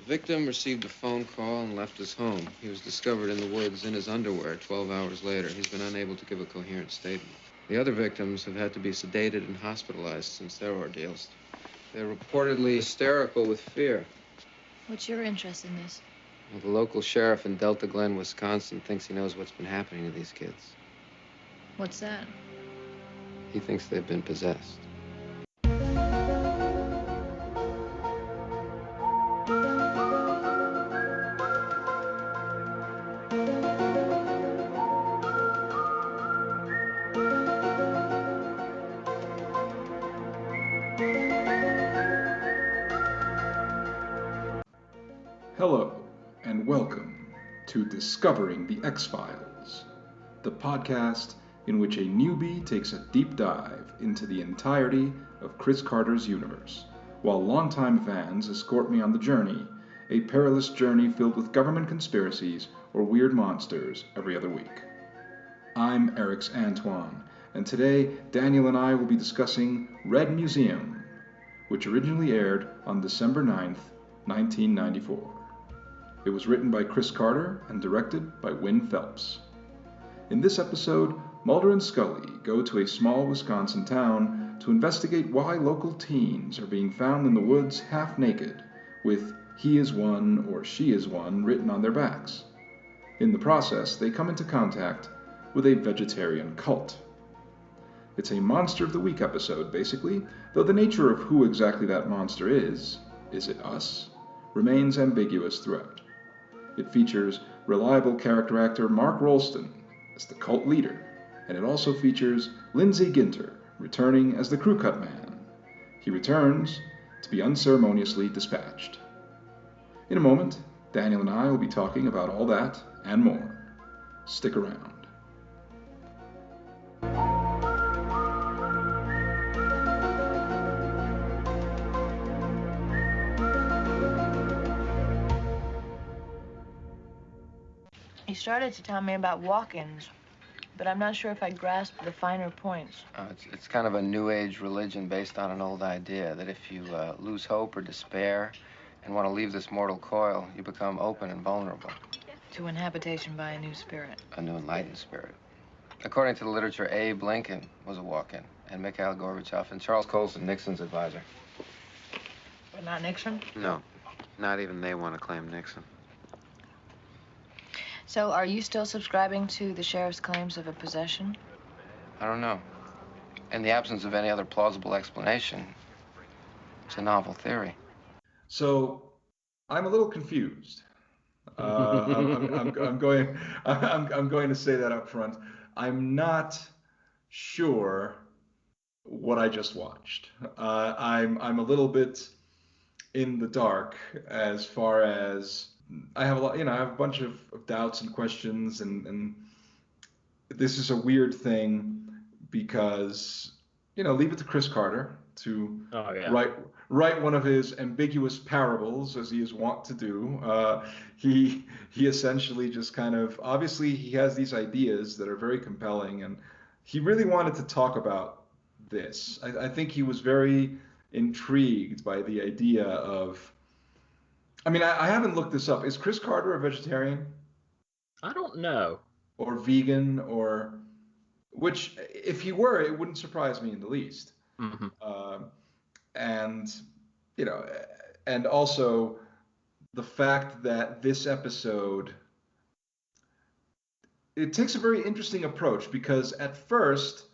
victim received a phone call and left his home. He was discovered in the woods in his underwear 12 hours later. He's been unable to give a coherent statement. The other victims have had to be sedated and hospitalized since their ordeals. They're reportedly hysterical with fear. What's your interest in this? Well, the local sheriff in Delta Glen, Wisconsin, thinks he knows what's been happening to these kids. What's that? He thinks they've been possessed. Hello, and welcome to Discovering the X-Files, the podcast in which a newbie takes a deep dive into the entirety of Chris Carter's universe, while longtime fans escort me on the journey, a perilous journey filled with government conspiracies or weird monsters every other week. I'm Erix Antoine, and today Daniel and I will be discussing Red Museum, which originally aired on December 9th, 1994. It was written by Chris Carter and directed by Win Phelps. In this episode, Mulder and Scully go to a small Wisconsin town to investigate why local teens are being found in the woods half naked, with "he is one" or "she is one" written on their backs. In the process, they come into contact with a vegetarian cult. It's a Monster of the Week episode, basically, though the nature of who exactly that monster is it us, remains ambiguous throughout. It features reliable character actor Mark Rolston as the cult leader, and it also features Lindsay Ginter returning as the crew cut man. He returns to be unceremoniously dispatched. In a moment, Daniel and I will be talking about all that and more. Stick around. You started to tell me about walk-ins, but I'm not sure if I grasped the finer points. It's kind of a new age religion based on an old idea that if you lose hope or despair and want to leave this mortal coil, you become open and vulnerable. To inhabitation by a new spirit. A new enlightened spirit. According to the literature, Abe Lincoln was a walk-in, and Mikhail Gorbachev and Charles Colson, Nixon's advisor. But not Nixon? No, not even they want to claim Nixon. So are you still subscribing to the sheriff's claims of a possession? I don't know. In the absence of any other plausible explanation, it's a novel theory. So, I'm a little confused. I'm going to say that up front. I'm not sure what I just watched. I'm a little bit in the dark as far as I have I have a bunch of doubts and questions, and this is a weird thing because, leave it to Chris Carter to write one of his ambiguous parables, as he is wont to do. He essentially just kind of, obviously he has these ideas that are very compelling, and he really wanted to talk about this. I think he was very intrigued by the idea of, I haven't looked this up. Is Chris Carter a vegetarian? I don't know. Or vegan, or which, if he were, it wouldn't surprise me in the least. Mm-hmm. And and also the fact that this episode, it takes a very interesting approach, because at first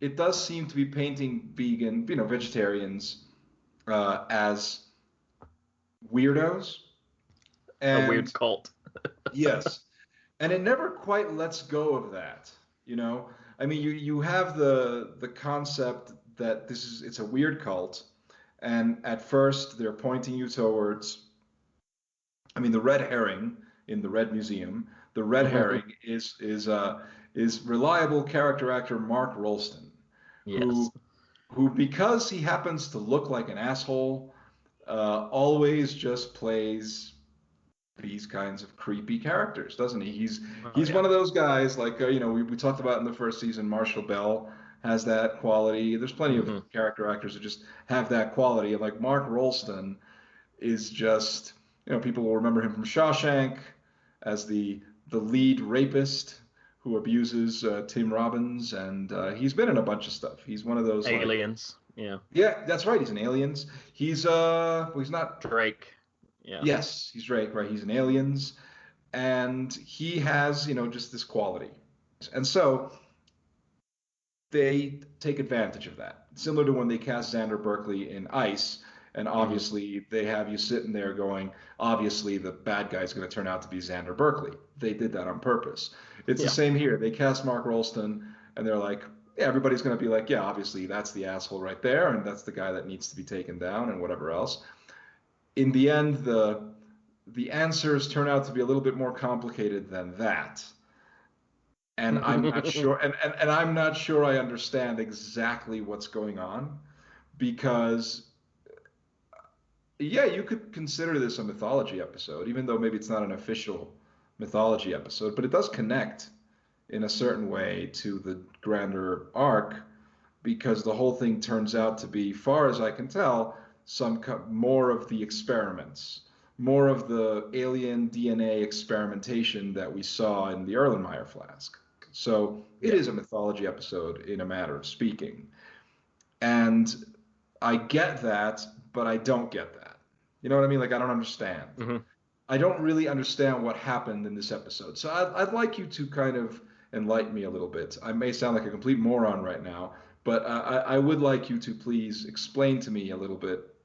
it does seem to be painting vegetarians as weirdos and a weird cult. Yes, and it never quite lets go of that. You have the concept that it's a weird cult, and at first they're pointing you towards, the red herring in the Red Museum. The red herring is reliable character actor Mark Rolston, yes. who because he happens to look like an asshole, always just plays these kinds of creepy characters, doesn't he? He's one of those guys, like we talked about in the first season. Marshall Bell has that quality. There's plenty of character actors that just have that quality. Like Mark Rolston is just, People will remember him from Shawshank as the lead rapist who abuses Tim Robbins, and he's been in a bunch of stuff. He's one of those Aliens. Yeah. Yeah, that's right. He's in Aliens. He's not. Drake. Yeah. Yes, he's Drake, right? He's in Aliens, and he has just this quality, and so they take advantage of that. Similar to when they cast Xander Berkeley in Ice, and obviously they have you sitting there going, obviously the bad guy's going to turn out to be Xander Berkeley. They did that on purpose. It's the same here. They cast Mark Rolston, and they're like, yeah, everybody's going to be like, yeah, obviously that's the asshole right there, and that's the guy that needs to be taken down, and whatever else. In the end, the answers turn out to be a little bit more complicated than that. And I'm not sure, and I'm not sure I understand exactly what's going on, because yeah, you could consider this a mythology episode, even though maybe it's not an official mythology episode, but it does connect in a certain way to the grander arc, because the whole thing turns out to be, far as I can tell, some more of the experiments, more of the alien DNA experimentation that we saw in the Erlenmeyer flask. So it is a mythology episode in a matter of speaking. And I get that, but I don't get that. You know what I mean? Like, I don't understand. Mm-hmm. I don't really understand what happened in this episode. So I'd like you to kind of enlighten me a little bit. I may sound like a complete moron right now, but I would like you to please explain to me a little bit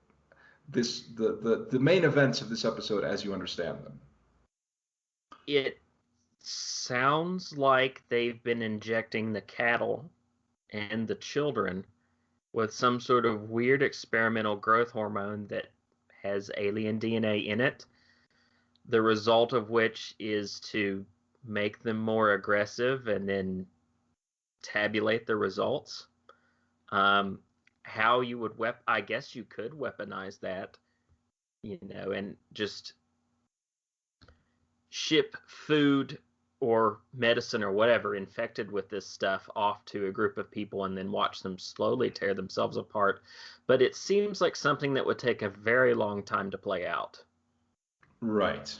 the main events of this episode as you understand them. It sounds like they've been injecting the cattle and the children with some sort of weird experimental growth hormone that has alien DNA in it, the result of which is to make them more aggressive and then tabulate the results. How you would I guess you could weaponize that, and just ship food or medicine or whatever infected with this stuff off to a group of people and then watch them slowly tear themselves apart. But it seems like something that would take a very long time to play out. Right.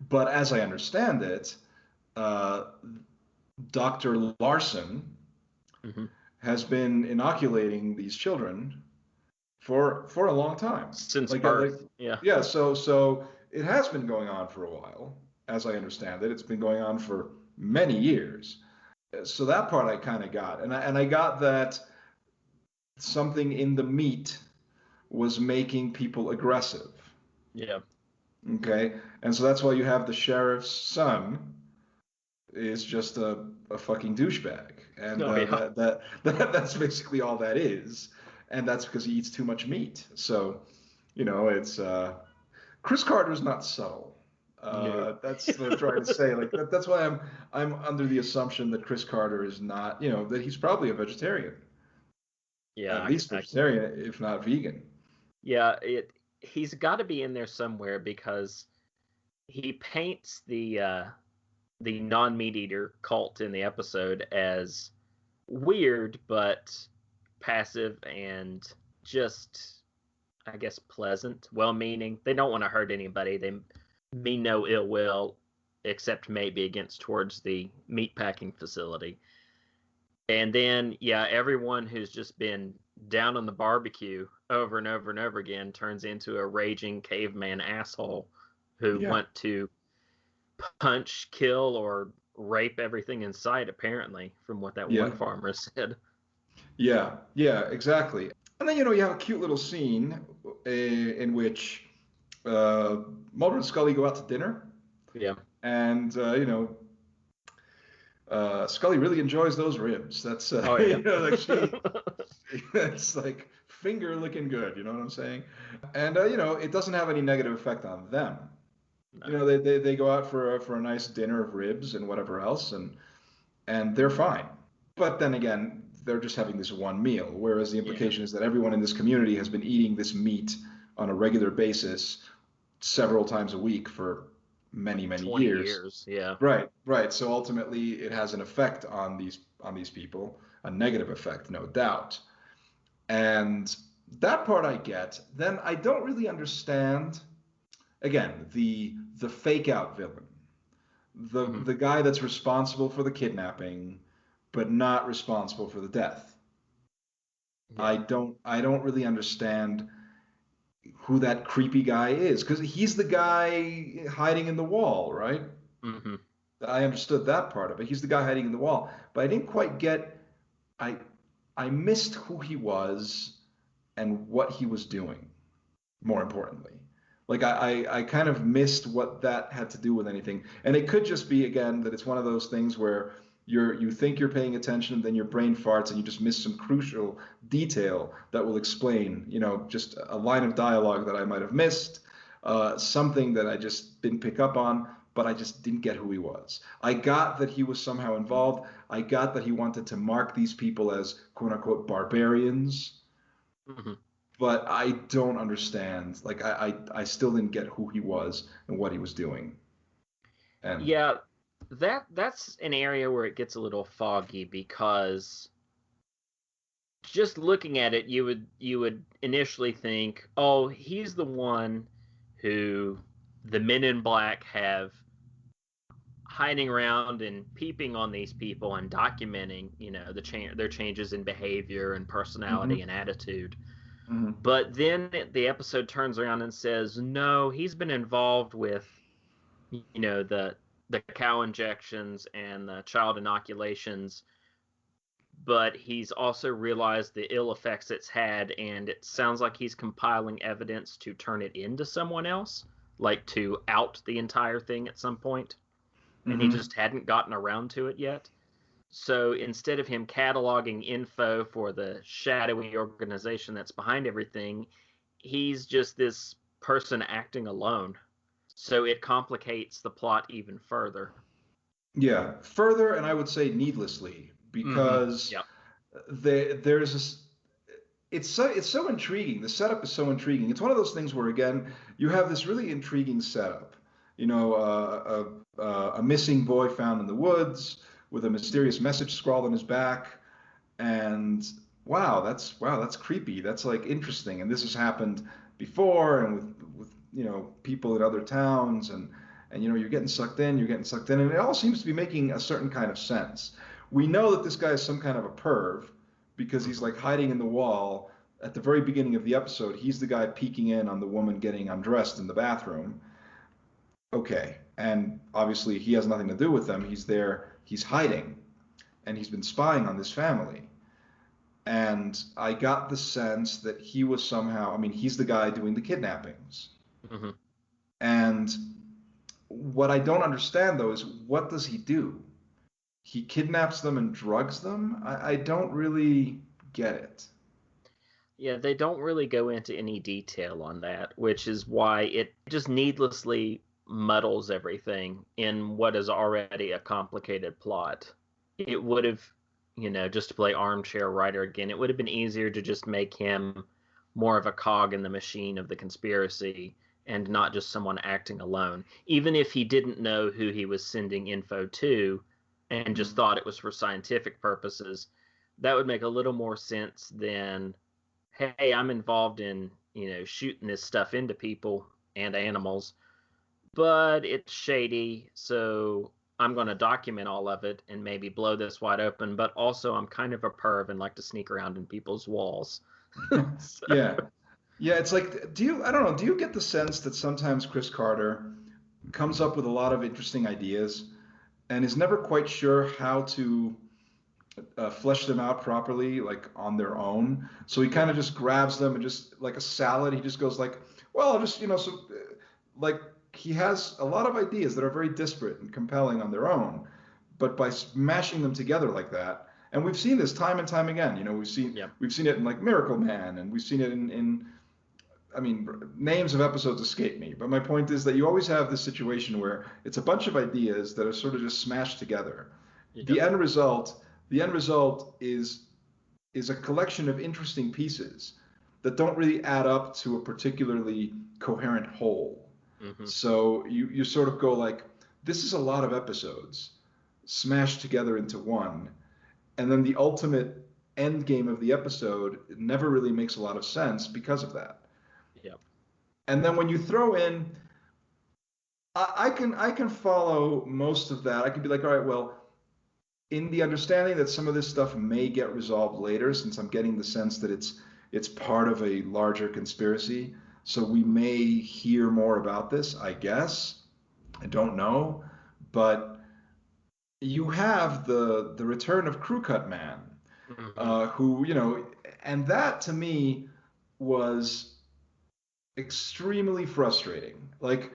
But as I understand it, Dr. Larson has been inoculating these children for a long time. Since birth. Yeah, so it has been going on for a while, as I understand it. It's been going on for many years. So that part I kind of got. And I got that something in the meat was making people aggressive. Yeah. Okay. And so that's why you have the sheriff's son is just a fucking douchebag. And that's basically all that is. And that's because he eats too much meat. So, it's Chris Carter's not subtle. That's what I'm trying to say. Like that's why I'm under the assumption that Chris Carter is not, that he's probably a vegetarian. Yeah, at least vegetarian, if not vegan. Yeah, he's got to be in there somewhere, because he paints the non-meat eater cult in the episode as weird but passive and just, I guess, pleasant, well-meaning. They don't want to hurt anybody. They mean no ill will, except maybe towards the meatpacking facility. And then, everyone who's just been down on the barbecue over and over and over again turns into a raging caveman asshole who want to punch, kill, or rape everything in sight, apparently, from what that one farmer said. Yeah, exactly. And then, you have a cute little scene in which Mulder and Scully go out to dinner. Yeah. And, Scully really enjoys those ribs. That's, it's like finger looking good. You know what I'm saying? And, it doesn't have any negative effect on them. No. They go out for a nice dinner of ribs and whatever else, and they're fine. But then again, they're just having this one meal, whereas the implication is that everyone in this community has been eating this meat on a regular basis several times a week for many 20 years. Yeah. Right. So ultimately, it has an effect on these people, a negative effect, no doubt. And that part I get. Then I don't really understand, again, the fake out villain, the guy that's responsible for the kidnapping, but not responsible for the death. Yeah. I don't really understand who that creepy guy is, because he's the guy hiding in the wall, right? Mm-hmm. I understood that part of it. He's the guy hiding in the wall, but I didn't quite get. I I missed who he was and what he was doing. More importantly, like I kind of missed what that had to do with anything, and it could just be again that it's one of those things where you think you're paying attention, then your brain farts and you just miss some crucial detail that will explain, just a line of dialogue that I might have missed, something that I just didn't pick up on, but I just didn't get who he was. I got that he was somehow involved. I got that he wanted to mark these people as quote unquote barbarians, Mm-hmm. but I don't understand. Like I still didn't get who he was and what he was doing. And Yeah, that's an area where it gets a little foggy because just looking at it, you would initially think, oh, he's the one who the men in black have hiding around and peeping on these people and documenting, their changes in behavior and hmm personality and attitude. hmm But then the episode turns around and says, no, he's been involved with, the cow injections and the child inoculations, but he's also realized the ill effects it's had, and it sounds like he's compiling evidence to turn it into someone else, like to out the entire thing at some point, and he hmm just hadn't gotten around to it yet. So instead of him cataloging info for the shadowy organization that's behind everything, he's just this person acting alone. So it complicates the plot even further. Yeah, further, and I would say needlessly, Mm-hmm. because Yep. there's this. It's so intriguing. The setup is so intriguing. It's one of those things where again you have this really intriguing setup. A missing boy found in the woods with a mysterious message scrawled on his back, and wow, that's creepy. That's like interesting. And this has happened before, and with people in other towns, and you're getting sucked in, and it all seems to be making a certain kind of sense. We know that this guy is some kind of a perv because he's Mm-hmm. like hiding in the wall at the very beginning of the episode. He's the guy peeking in on the woman getting undressed in the bathroom. Okay, and obviously he has nothing to do with them. He's there, he's hiding, and he's been spying on this family. And I got the sense that he was somehow, I mean, he's the guy doing the kidnappings. Mm-hmm. And what I don't understand though is what does he do? He kidnaps them and drugs them? I don't really get it. Yeah, they don't really go into any detail on that, which is why it just needlessly muddles everything in what is already a complicated plot. It would have, just to play armchair writer again, it would have been easier to just make him more of a cog in the machine of the conspiracy and not just someone acting alone. Even if he didn't know who he was sending info to and just thought it was for scientific purposes, that would make a little more sense than, hey, I'm involved in, shooting this stuff into people and animals, but it's shady, so I'm going to document all of it and maybe blow this wide open, but also I'm kind of a perv and like to sneak around in people's walls. So, Yeah. Yeah, it's like, I don't know, do you get the sense that sometimes Chris Carter comes up with a lot of interesting ideas and is never quite sure how to flesh them out properly, like on their own. So he kind yeah. of just grabs them and just like a salad, he just goes like, well, I'll just, like he has a lot of ideas that are very disparate and compelling on their own, but by smashing them together like that, and we've seen this time and time again. We've seen Yep. we've seen it in like Miracle Man, and we've seen it in I mean, names of episodes escape me, but my point is that you always have this situation where it's a bunch of ideas that are sort of just smashed together. The Yep. end result, the end result is a collection of interesting pieces that don't really add up to a particularly coherent whole. Mm-hmm. So you sort of go like, this is a lot of episodes smashed together into one, and then the ultimate end game of the episode never really makes a lot of sense because of that. Yep. And then when you throw in I can follow most of that. I can be like, all right, well, in the understanding that some of this stuff may get resolved later, since I'm getting the sense that it's part of a larger conspiracy. So we may hear more about this, I guess. I don't know, but you have the return of Crew Cut Man, Hmm. who and that to me was extremely frustrating. Like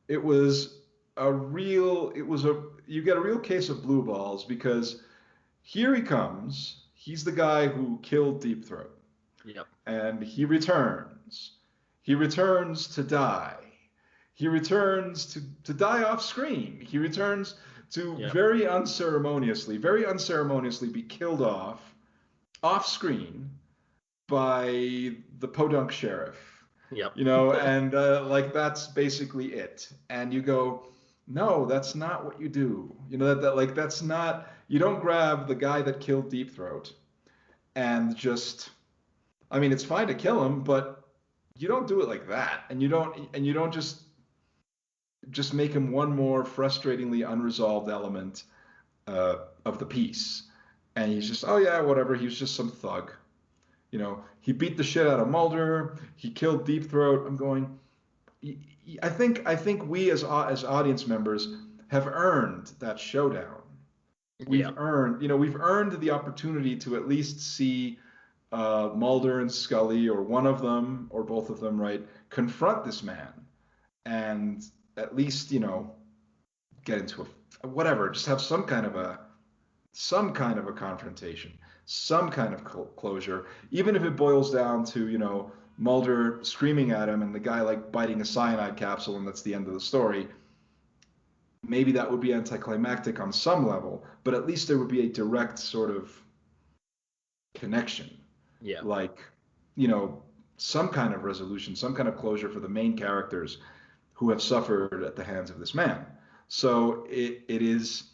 it was it was a you get a real case of blue balls because here he comes. He's the guy who killed Deep Throat, Yep. and he returns. He returns to die. He returns to die off screen. He returns to Yep. very unceremoniously be killed off screen by the podunk sheriff. Yep. And like that's basically it. And you go, no, that's not what you do. That like that's not. You don't grab the guy that killed Deep Throat and just. I mean, it's fine to kill him, but you don't do it like that, and you don't just make him one more frustratingly unresolved element of the piece. And he's just, oh yeah, whatever. He was just some thug. He beat the shit out of Mulder. He killed Deep Throat. I'm going. I think we as audience members have earned that showdown. Yeah. We've earned the opportunity to at least see Mulder and Scully, or one of them, or both of them, right, confront this man, and at least get into a whatever, just have some kind of a confrontation, some kind of closure, even if it boils down to Mulder screaming at him and the guy like biting a cyanide capsule, and that's the end of the story. Maybe that would be anticlimactic on some level, but at least there would be a direct sort of connection, Yeah. like you know some kind of resolution, some kind of closure for the main characters who have suffered at the hands of this man. So it is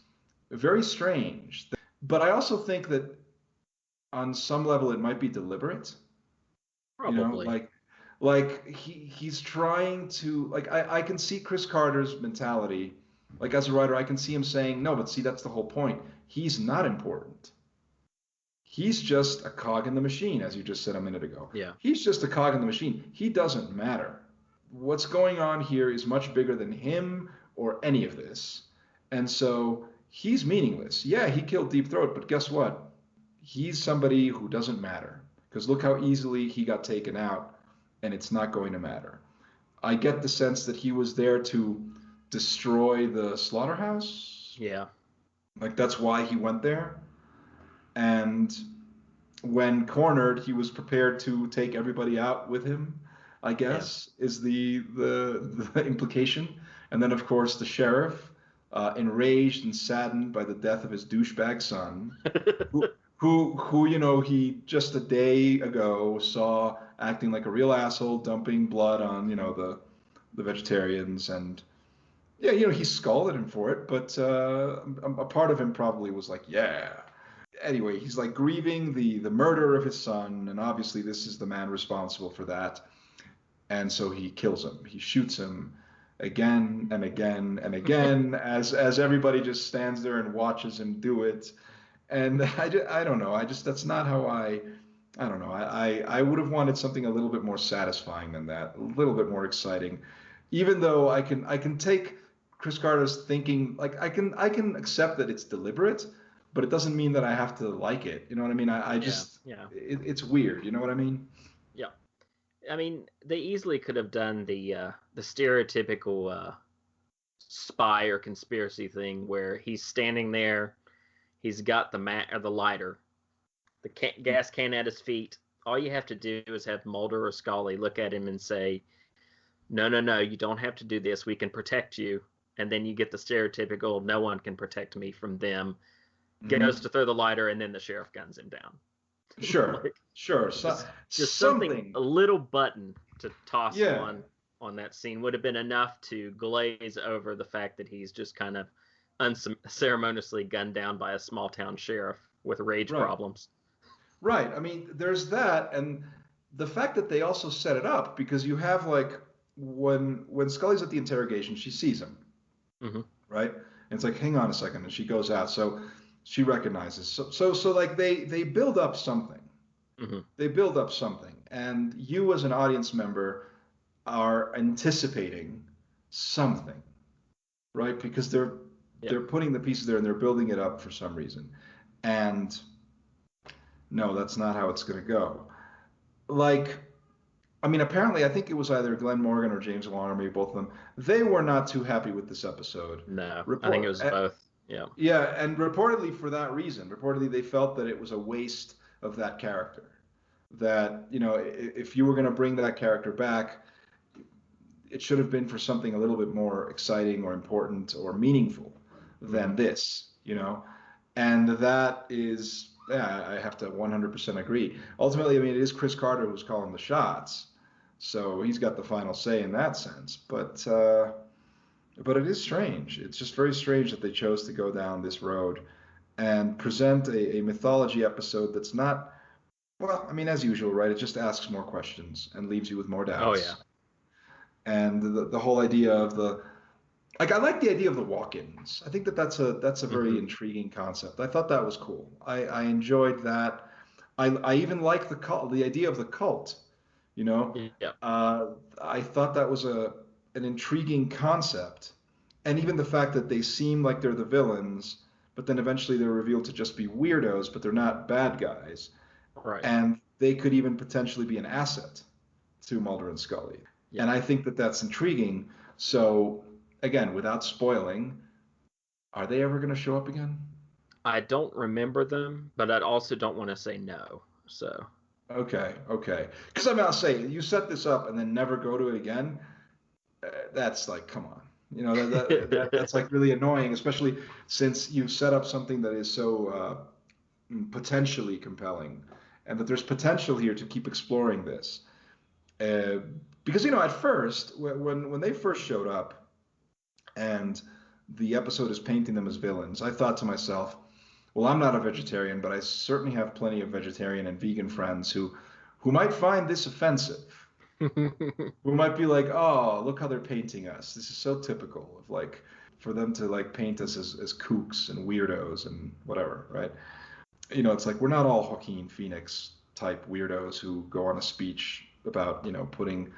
very strange, but I also think that on some level it might be deliberate. Probably. Like he's trying to, like, I can see Chris Carter's mentality. Like as a writer, I can see him saying, no, but see, that's the whole point. He's not important. He's just a cog in the machine, as you just said a minute ago. Yeah. He's just a cog in the machine. He doesn't matter. What's going on here is much bigger than him or any of this. And so he's meaningless. Yeah, he killed Deep Throat, but guess what? He's somebody who doesn't matter. Because look how easily he got taken out, and it's not going to matter. I get the sense that he was there to destroy the slaughterhouse. Yeah. Like that's why he went there. And when cornered, he was prepared to take everybody out with him, I Yeah. guess, is the implication. And then, of course, the sheriff, enraged and saddened by the death of his douchebag son, who he just a day ago saw acting like a real asshole, dumping blood on the vegetarians, and yeah, he scolded him for it, but a part of him probably was like, yeah. Anyway, he's like grieving the murder of his son, and obviously this is the man responsible for that, and so he kills him. He shoots him again and again and again as everybody just stands there and watches him do it. And I don't know. That's not how I don't know. I would have wanted something a little bit more satisfying than that, a little bit more exciting. Even though I can take Chris Carter's thinking, like I can accept that it's deliberate, but it doesn't mean that I have to like it. You know what I mean? I Yeah. just Yeah. it's weird. You know what I mean? Yeah. I mean, they easily could have done the stereotypical spy or conspiracy thing where he's standing there, he's got the mat or the lighter, the gas can at his feet. All you have to do is have Mulder or Scully look at him and say, "No, no, no, you don't have to do this. We can protect you." And then you get the stereotypical, "No one can protect me from them." Goes Hmm. to throw the lighter, and then the sheriff guns him down. Sure, Like, sure. just something, a Something. little button to toss Yeah. on that scene would have been enough to glaze over the fact that he's just kind of unceremoniously gunned down by a small town sheriff with rage Right. problems. Right. I mean, there's that, and the fact that they also set it up because you have like when Scully's at the interrogation, she sees him. Mm-hmm. right? And it's like, hang on a second, and she goes out. So she recognizes. So like they build up something. Mm-hmm. They build up something, and you as an audience member are anticipating something, right? Because Yeah. they're putting the pieces there and they're building it up for some reason. And no, that's not how it's going to go. Like, I mean, apparently, I think it was either Glenn Morgan or James Wan, or maybe both of them. They were not too happy with this episode. No, I think it Report, was both. Yeah. yeah, and reportedly for that reason. Reportedly, they felt that it was a waste of that character. That, if you were going to bring that character back, it should have been for something a little bit more exciting or important or meaningful than this. And that is, yeah, I have to 100% agree. Ultimately, I mean, it is Chris Carter who's calling the shots, so he's got the final say in that sense. But it is strange. It's just very strange that they chose to go down this road and present a mythology episode that's not, well, I mean, as usual, right? It just asks more questions and leaves you with more Oh yeah. doubts. And the whole idea of I like the idea of the walk-ins. I think that's a very Mm-hmm. intriguing concept. I thought that was cool. I enjoyed that. I even like the idea of the cult. You know, Yeah. uh, I thought that was an intriguing concept, and even the fact that they seem like they're the villains, but then eventually they're revealed to just be weirdos, but they're not bad guys, Right. and they could even potentially be an asset to Mulder and Scully. Yeah. And I think that that's intriguing. So again, without spoiling, are they ever going to show up again? I don't remember them, but I also don't want to say no. So. Okay, okay. Because I'm not saying you set this up and then never go to it again. That's like, come on. That's like really annoying, especially since you've set up something that is so potentially compelling, and that there's potential here to keep exploring this. Uh, because at first, when they first showed up, and the episode is painting them as villains, I thought to myself, well, I'm not a vegetarian, but I certainly have plenty of vegetarian and vegan friends who might find this offensive. Who might be like, oh, look how they're painting us. This is so typical of like for them to like paint us as kooks and weirdos and whatever, right? It's like we're not all Joaquin Phoenix type weirdos who go on a speech about, putting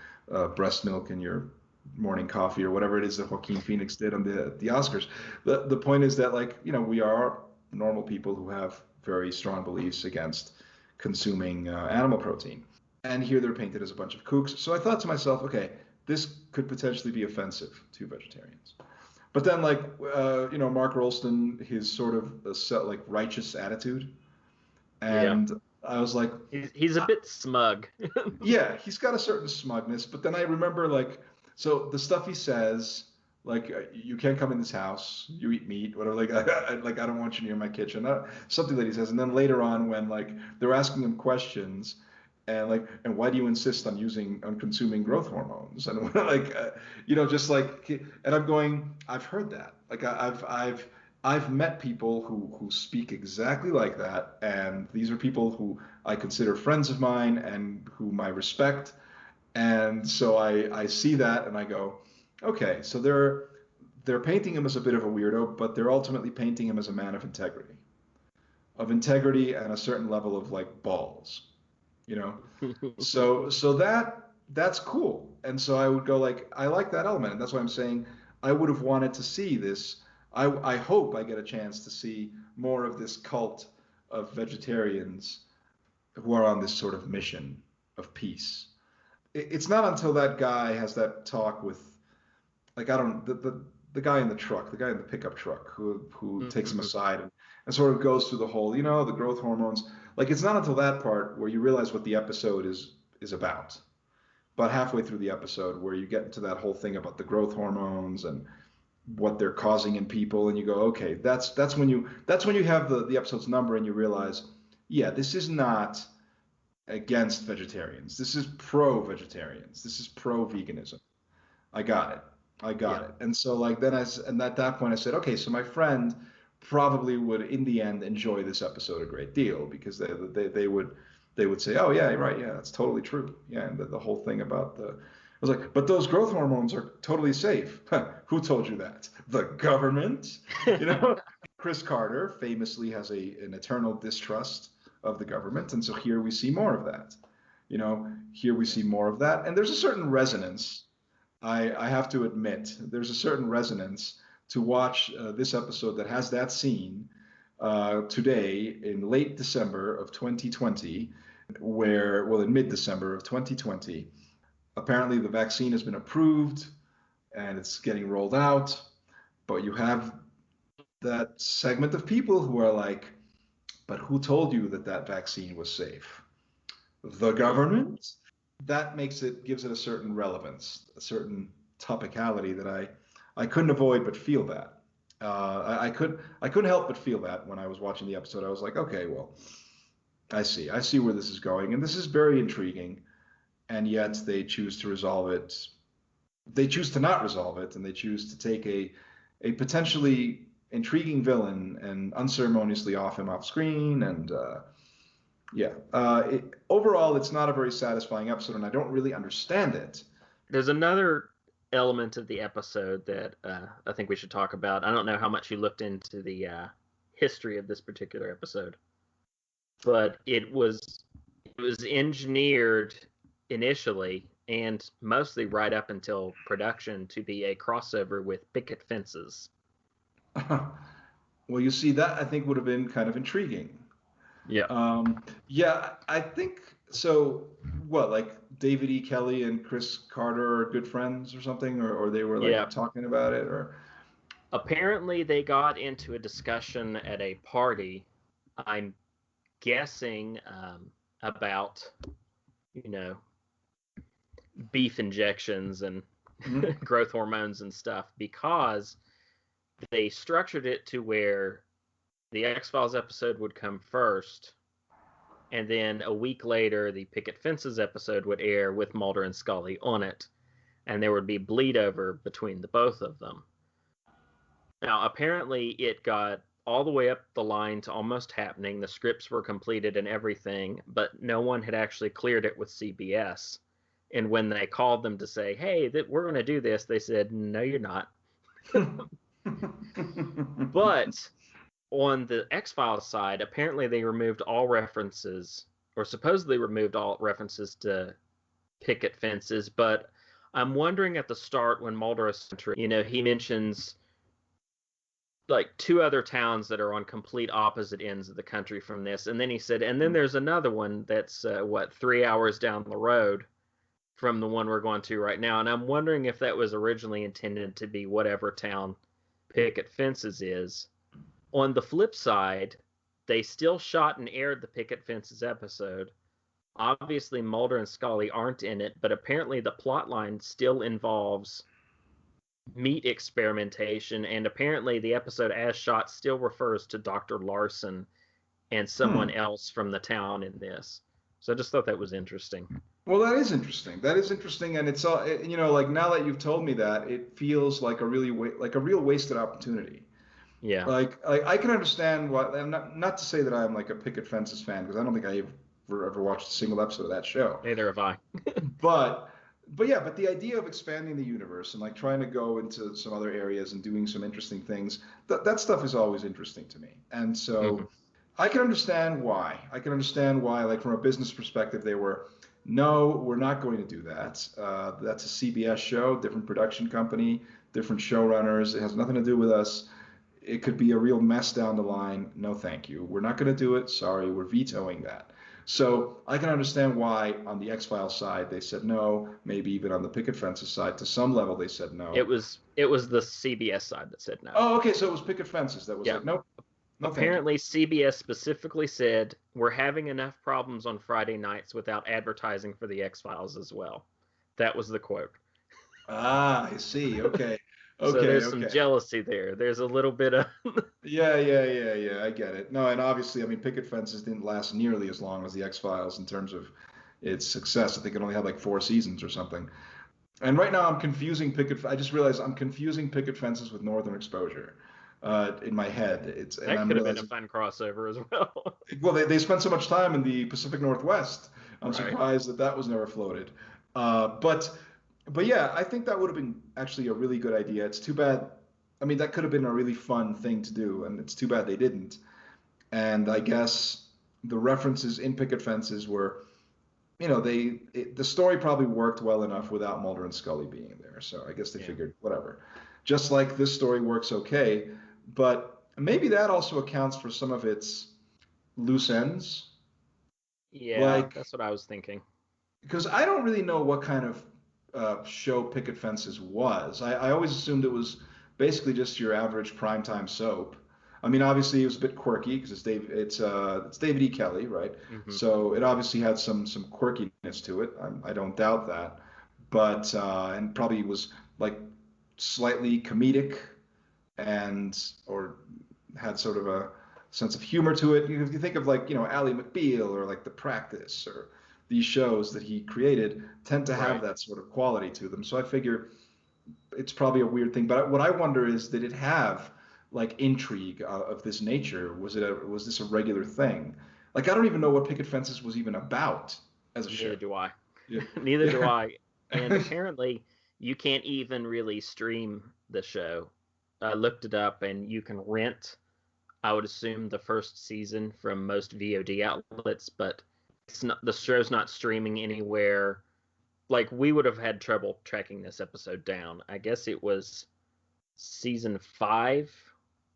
breast milk in your morning coffee or whatever it is that Joaquin Phoenix did on the Oscars. The point is that like, we are normal people who have very strong beliefs against consuming animal protein. And here they're painted as a bunch of kooks. So I thought to myself, okay, this could potentially be offensive to vegetarians. But then, like, Mark Rolston, his sort of like righteous attitude, Yeah. and I was like, He's a bit smug. yeah, he's got a certain smugness. But then I remember, like, so the stuff he says, like, you can't come in this house, you eat meat, whatever. Like, I don't want you near my kitchen. Something that he says. And then later on, when like they're asking him questions, and like, and why do you insist on consuming growth hormones? And like, just like, and I'm going, I've heard that. Like, I've met people who speak exactly like that, and these are people who I consider friends of mine and whom I respect. And so I see that and I go, okay, so they're painting him as a bit of a weirdo, but they're ultimately painting him as a man of integrity and a certain level of like balls, you know. So that's cool. And so I would go like, I like that element, and that's why I'm saying I would have wanted to see this. I hope I get a chance to see more of this cult of vegetarians who are on this sort of mission of peace. It's not until that guy has that talk with, like, I don't the guy in the truck, the guy in the pickup truck who takes him aside and sort of goes through the whole, the growth hormones. Like, it's not until that part where you realize what the episode is about. About halfway through the episode, where you get into that whole thing about the growth hormones and what they're causing in people, and you go, okay, that's when you have the episode's number and you realize, yeah, this is not against vegetarians. This is pro vegetarians. This is pro veganism. I got it. I got Yeah. it. And so like and at that point I said, okay, so my friend probably would in the end enjoy this episode a great deal, because they would say, oh yeah, right, yeah, that's totally true. Yeah, and the whole thing about was like, but those growth hormones are totally safe. Who told you that? The government? You know, Chris Carter famously has an eternal distrust of the government, and so here we see more of that. You know, here we see more of that, and there's a certain resonance. I have to admit, there's a certain resonance to watch this episode that has that scene today in late December of 2020, in mid-December of 2020, apparently the vaccine has been approved and it's getting rolled out, but you have that segment of people who are like, but who told you that that vaccine was safe? The government? That gives it a certain relevance, a certain topicality that I couldn't avoid but feel that. I couldn't help but feel that when I was watching the episode. I was like, okay, well, I see where this is going, and this is very intriguing, and yet they choose to resolve it. They choose to not resolve it, and they choose to take a potentially intriguing villain and unceremoniously off him off screen, and overall, it's not a very satisfying episode, and I don't really understand it. There's another element of the episode that I think we should talk about. I don't know how much you looked into the history of this particular episode, but it was engineered initially and mostly right up until production to be a crossover with picket fences. Well, you see, that I think would have been kind of intriguing. Yeah. Yeah, I think so. What, like David E. Kelly and Chris Carter are good friends or something, or they were like talking about it, or apparently they got into a discussion at a party. I'm guessing about, beef injections and growth hormones and stuff, because they structured it to where the X-Files episode would come first, and then a week later the Picket Fences episode would air with Mulder and Scully on it, and there would be bleed over between the both of them. Now, apparently it got all the way up the line to almost happening. The scripts were completed and everything, but no one had actually cleared it with CBS. And when they called them to say, hey, we're going to do this, they said, no, you're not. But on the X-Files side, apparently they removed all references, or supposedly removed all references to picket fences. But I'm wondering at the start when Mulder is, he mentions like two other towns that are on complete opposite ends of the country from this. And then he said, and then there's another one that's, 3 hours down the road from the one we're going to right now. And I'm wondering if that was originally intended to be whatever town Picket Fences is. On the flip side, they still shot and aired the Picket Fences episode. Obviously, Mulder and Scully aren't in it, but apparently the plot line still involves meat experimentation, and apparently the episode as shot still refers to Dr. Larson and someone else from the town in this. So I just thought that was interesting. Well, that is interesting. And it's all, like now that you've told me that, it feels like a real wasted opportunity. Yeah. Like I can understand why. I'm not to say that I'm like a Picket Fences fan, because I don't think I ever watched a single episode of that show. Neither have I. But the idea of expanding the universe and like trying to go into some other areas and doing some interesting things, that stuff is always interesting to me. And so I can understand why. Like from a business perspective, they were, no, we're not going to do that. That's a CBS show, different production company, different showrunners. It has nothing to do with us. It could be a real mess down the line. No, thank you. We're not going to do it. Sorry, we're vetoing that. So I can understand why on the X-Files side they said no. Maybe even on the Picket Fences side, to some level they said no. It was the CBS side that said no. Oh, okay. So it was Picket Fences that was like, nope. No, apparently CBS specifically said, we're having enough problems on Friday nights without advertising for the X-Files as well. That was the quote. Ah, I see. Okay. So there's some jealousy there. There's a little bit of Yeah, I get it. No, and obviously, I mean, Picket Fences didn't last nearly as long as the X-Files in terms of its success. I think it only had like 4 seasons or something. And right now I just realized I'm confusing Picket Fences with Northern Exposure in my head. That could have been a fun crossover as well. Well, they spent so much time in the Pacific Northwest. I'm surprised that was never floated. But But yeah, I think that would have been actually a really good idea. It's too bad. I mean, that could have been a really fun thing to do, and it's too bad they didn't. And I guess the references in Picket Fences were, the story probably worked well enough without Mulder and Scully being there. So I guess they Yeah. figured whatever. Just like this story works okay, but maybe that also accounts for some of its loose ends. Yeah, Like, that's what I was thinking. because I don't really know what kind of show Picket Fences was. I always assumed it was basically just your average primetime soap. I mean, obviously it was a bit quirky because it's David E. Kelly, right? Hmm. So it obviously had some quirkiness to it. I don't doubt that, but and probably was like slightly comedic and or had sort of a sense of humor to it. If you think of like Ally McBeal or like The Practice or these shows that he created tend to have Right. that sort of quality to them. So I figure it's probably a weird thing. But what I wonder is, did it have like intrigue of this nature? Was this a regular thing? Like I don't even know what Picket Fences was even about as a show. Neither do I. Yeah, Neither do yeah. I. And apparently, you can't even really stream the show. I looked it up, and you can rent, I would assume, the first season from most VOD outlets, but it's not, the show's not streaming anywhere. Like, we would have had trouble tracking this episode down. I guess it was season 5,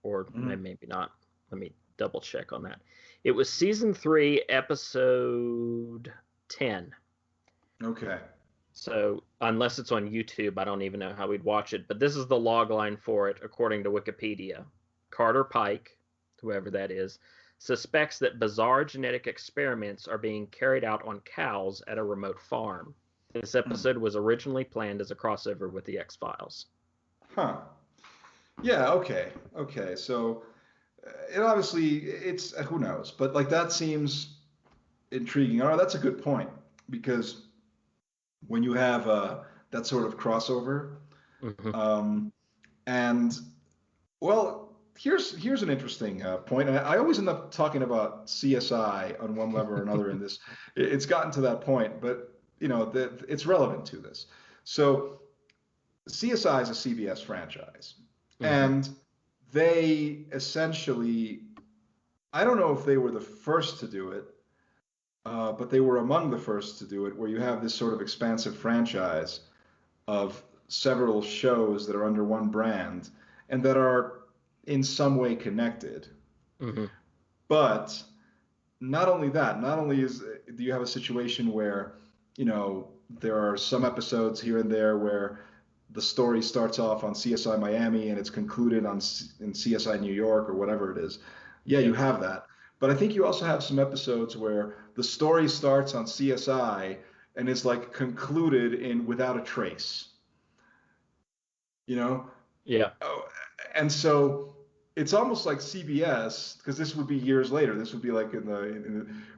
or Mhm. maybe not. Let me double check on that. It was season 3, episode 10. Okay. So unless it's on YouTube, I don't even know how we'd watch it. But this is the log line for it, according to Wikipedia. Carter Pike, whoever that is, suspects that bizarre genetic experiments are being carried out on cows at a remote farm. This Hmm. episode was originally planned as a crossover with the X-Files. Huh. Yeah. Okay. Okay. So it obviously it's who knows, but like that seems intriguing. Oh, that's a good point because when you have that sort of crossover, Mm-hmm. um, and well, here's an interesting point. I always end up talking about CSI on one level or another in this. It's gotten to that point, but it's relevant to this. So CSI is a CBS franchise, Mm-hmm. and they essentially, I don't know if they were the first to do it, but they were among the first to do it, where you have this sort of expansive franchise of several shows that are under one brand and that are in some way connected. Mm-hmm. But not only that, not only do you have a situation where, there are some episodes here and there where the story starts off on CSI Miami and it's concluded in CSI New York or whatever it is. Yeah, you Yep. have that. But I think you also have some episodes where the story starts on CSI and is like concluded in Without a Trace, you know? Yeah. Oh, and so it's almost like CBS, because this would be years later. This would be like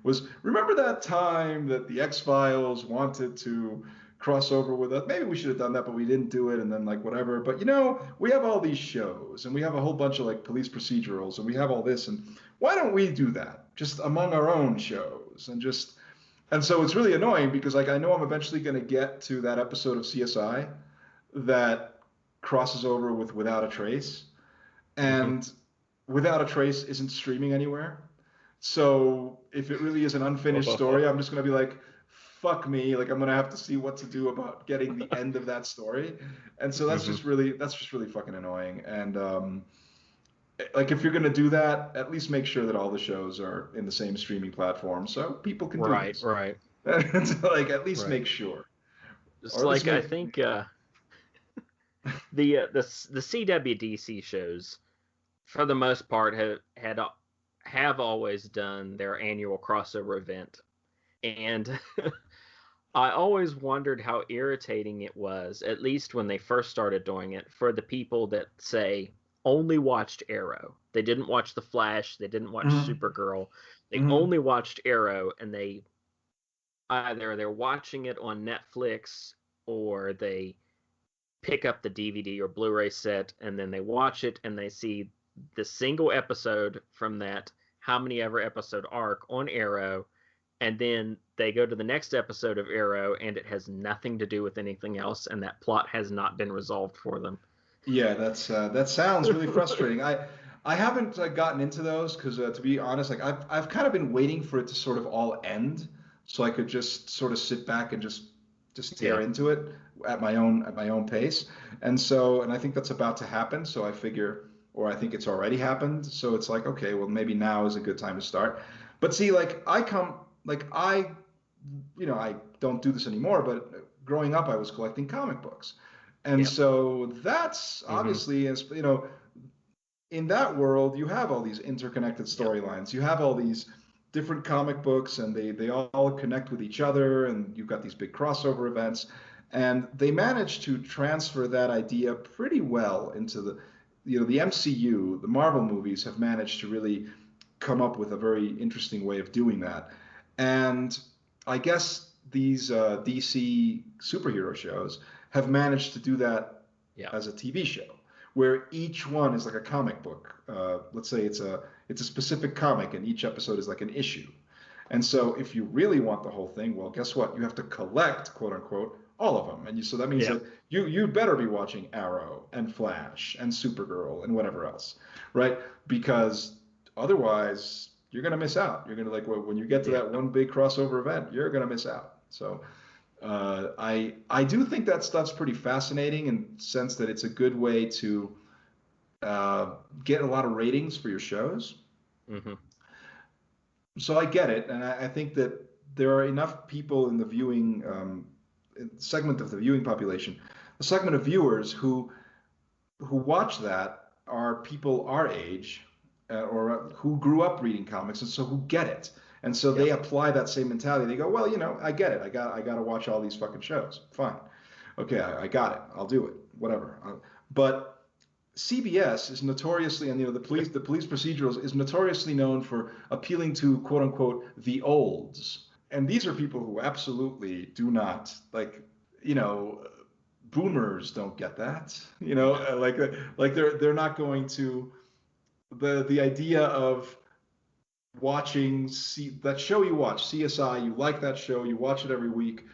was remember that time that the X Files wanted to cross over with us? Maybe we should have done that, but we didn't do it, and then like whatever. But we have all these shows, and we have a whole bunch of like police procedurals, and we have all this, and why don't we do that just among our own shows and so it's really annoying because like I know I'm eventually going to get to that episode of CSI that crosses over with Without a Trace, Mm-hmm. and Without a Trace isn't streaming anywhere. So if it really is an unfinished story, I'm just gonna be like, fuck me, like I'm gonna have to see what to do about getting the end of that story. And so Mm-hmm. that's just really fucking annoying. And like if you're gonna do that, at least make sure that all the shows are in the same streaming platform so people can do Right. this. Right. Like at least Right. make sure, It's or at least like I make. think the CWDC shows, for the most part, have always done their annual crossover event, and I always wondered how irritating it was, at least when they first started doing it, for the people that say only watched Arrow. They didn't watch The Flash, they didn't watch Mhm, Supergirl, they mhm, only watched Arrow, and they either they're watching it on Netflix or they pick up the DVD or Blu-ray set and then they watch it and they see the single episode from that how many ever episode arc on Arrow, and then they go to the next episode of Arrow, and it has nothing to do with anything else, and that plot has not been resolved for them. Yeah, that sounds really frustrating. I haven't gotten into those because to be honest, like I've kind of been waiting for it to sort of all end so I could just sort of sit back and just tear Yeah. into it at my own pace. And I think that's about to happen. So I figure, or I think it's already happened. So it's like, okay, well maybe now is a good time to start. But see, I don't do this anymore, but growing up I was collecting comic books. And Yep. so that's Hmm. obviously, as you know, in that world, you have all these interconnected Yep. storylines. You have all these different comic books, and they all connect with each other, and you've got these big crossover events. And they managed to transfer that idea pretty well into the MCU. The Marvel movies have managed to really come up with a very interesting way of doing that. And I guess these DC superhero shows have managed to do that Yep. as a TV show, where each one is like a comic book. Let's say it's a specific comic, and each episode is like an issue. And so, if you really want the whole thing, well, guess what? You have to collect, quote unquote, all of them. So that means that Yep. you better be watching Arrow and Flash and Supergirl and whatever else, right? Because otherwise, you're gonna miss out. You're gonna like when you get to that Yep. one big crossover event, you're gonna miss out. So I do think that stuff's pretty fascinating in the sense that it's a good way to uh, get a lot of ratings for your shows. Hmm. So I get it, and I think that there are enough people in the viewing segment of the viewing population, a segment of viewers who watch that are people our age or who grew up reading comics and so who get it. And so they Yep. apply that same mentality. They go, well, I get it. I got to watch all these fucking shows. Fine. Okay, I got it. I'll do it. Whatever. But CBS is notoriously, and the police procedurals is notoriously known for appealing to quote unquote the olds. And these are people who absolutely do not like, you know, boomers don't get that. No. Like they're not going to the idea of watching that show you watch CSI. You like that show. You watch it every week.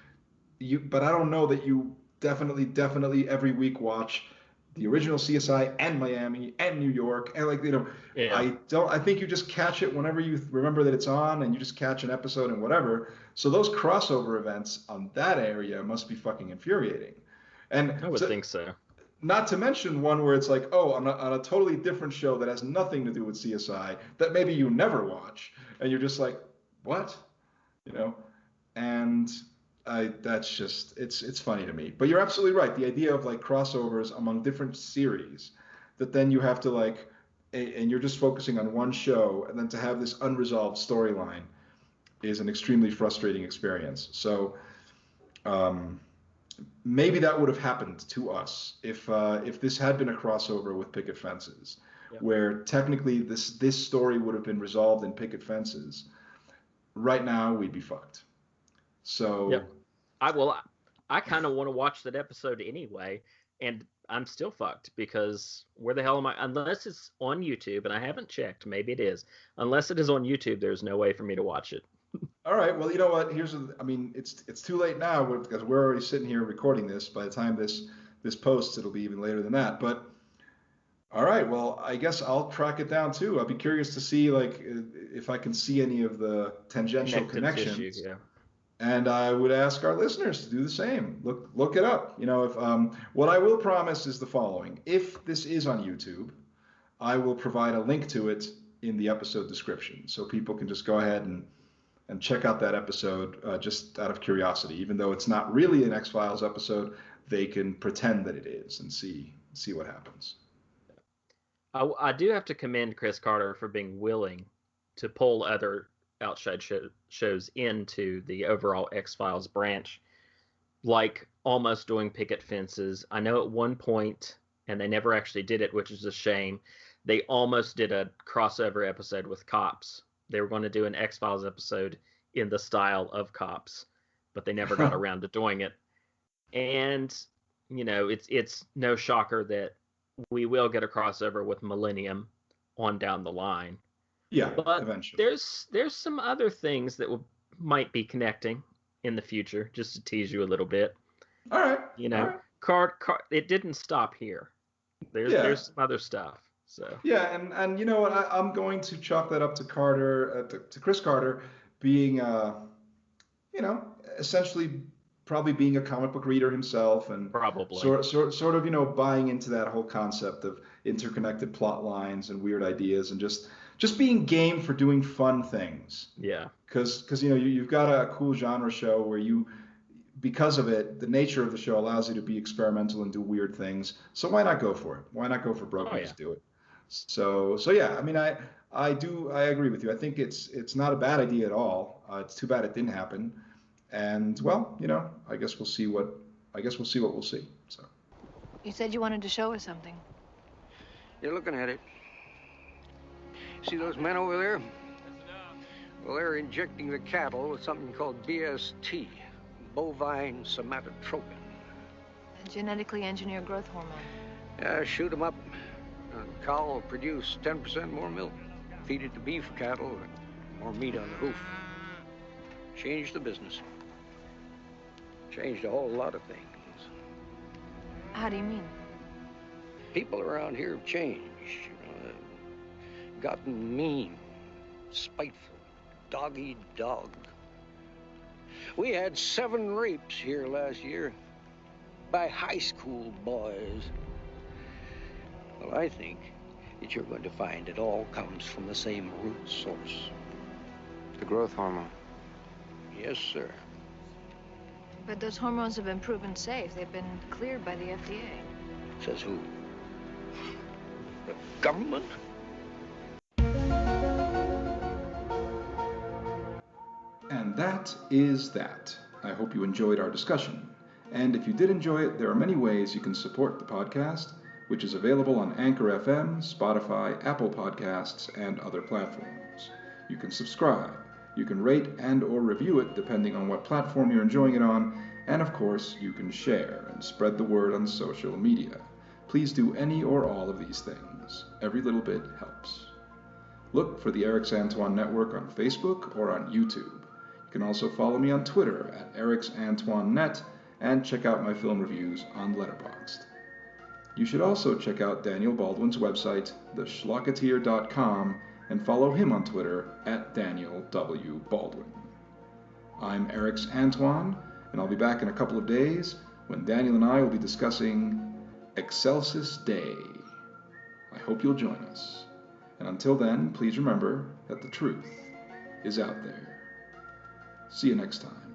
But I don't know that you definitely every week watch the original CSI and Miami and New York and Yeah. I think you just catch it whenever you remember that it's on and you just catch an episode and whatever. So those crossover events on that area must be fucking infuriating. And I would so, think so. not to mention one where it's like, oh, on a totally different show that has nothing to do with CSI that maybe you never watch, and you're just like, what, you know? And that's just it's funny to me. But you're absolutely right. The idea of like crossovers among different series, that then you have to like, and you're just focusing on one show, and then to have this unresolved storyline is an extremely frustrating experience. So. Um, Maybe that would have happened to us if this had been a crossover with Picket Fences, Yep. where technically this story would have been resolved in Picket Fences. Right now, we'd be fucked. Yep. So I kind of want to watch that episode anyway, and I'm still fucked because where the hell am I? Unless it's on YouTube, and I haven't checked. Maybe it is. Unless it is on YouTube, there's no way for me to watch it. all right, well, you know what? I mean, it's too late now because we're already sitting here recording this. By the time this posts, it'll be even later than that. But all right, well, I guess I'll track it down too. I'll be curious to see like if I can see any of the tangential Connective tissue. connections. Yeah. And I would ask our listeners to do the same. Look it up. If what I will promise is the following: if this is on YouTube, I will provide a link to it in the episode description, so people can just go ahead and check out that episode just out of curiosity. Even though it's not really an X Files episode, they can pretend that it is and see what happens. I do have to commend Chris Carter for being willing to pull other outside shows into the overall X Files branch, like almost doing Picket Fences. I know at one point, and they never actually did it, which is a shame. They almost did a crossover episode with Cops. They were going to do an X Files episode in the style of Cops, but they never got around to doing it. And it's no shocker that we will get a crossover with Millennium on down the line. Yeah, But eventually. there's some other things that will might be connecting in the future, just to tease you a little bit. All right. You All know, right. it didn't stop here. Yeah. There's some other stuff. So Yeah, and you know what? I'm going to chalk that up to Carter, to Chris Carter being, you know, essentially probably being a comic book reader himself, and probably. sort of, you know, buying into that whole concept of interconnected plot lines and weird ideas, and just being game for doing fun things. Yeah. Because you know, you've got a cool genre show where you, because of it, the nature of the show allows you to be experimental and do weird things. So why not go for it? Why not go for broke and just do it? So yeah, I mean, I agree with you. I think it's not a bad idea at all. It's too bad it didn't happen. And well, you know, I guess we'll see what we'll see. So You said you wanted to show us something. You're looking at it. See those men over there? Well, they're injecting the cattle with something called BST, bovine somatotropin. A genetically engineered growth hormone. Yeah, shoot them up. The cow will produce 10% more milk. Feed it to beef cattle, and more meat on the hoof. Change the business. Changed a whole lot of things. How do you mean? People around here have changed. You know, they've gotten mean, spiteful, dog-eat-dog. We had 7 rapes here last year by high school boys. Well, I think that you're going to find it all comes from the same root source. The growth hormone. Yes, sir. But those hormones have been proven safe. They've been cleared by the FDA. Says who? The government? and that is that. I hope you enjoyed our discussion. And if you did enjoy it, there are many ways you can support the podcast, which is available on Anchor FM, Spotify, Apple Podcasts, and other platforms. You can subscribe. You can rate and or review it depending on what platform you're enjoying it on. And of course, you can share and spread the word on social media. Please do any or all of these things. Every little bit helps. Look for the Erix Antoine Network on Facebook or on YouTube. You can also follow me on Twitter at ErixAntoineNet and check out my film reviews on Letterboxd. You should also check out Daniel Baldwin's website, theschlocketeer.com, and follow him on Twitter at Daniel W. Baldwin. I'm Erix Antoine, and I'll be back in a couple of days when Daniel and I will be discussing Excelsis Day. I hope you'll join us. And until then, please remember that the truth is out there. See you next time.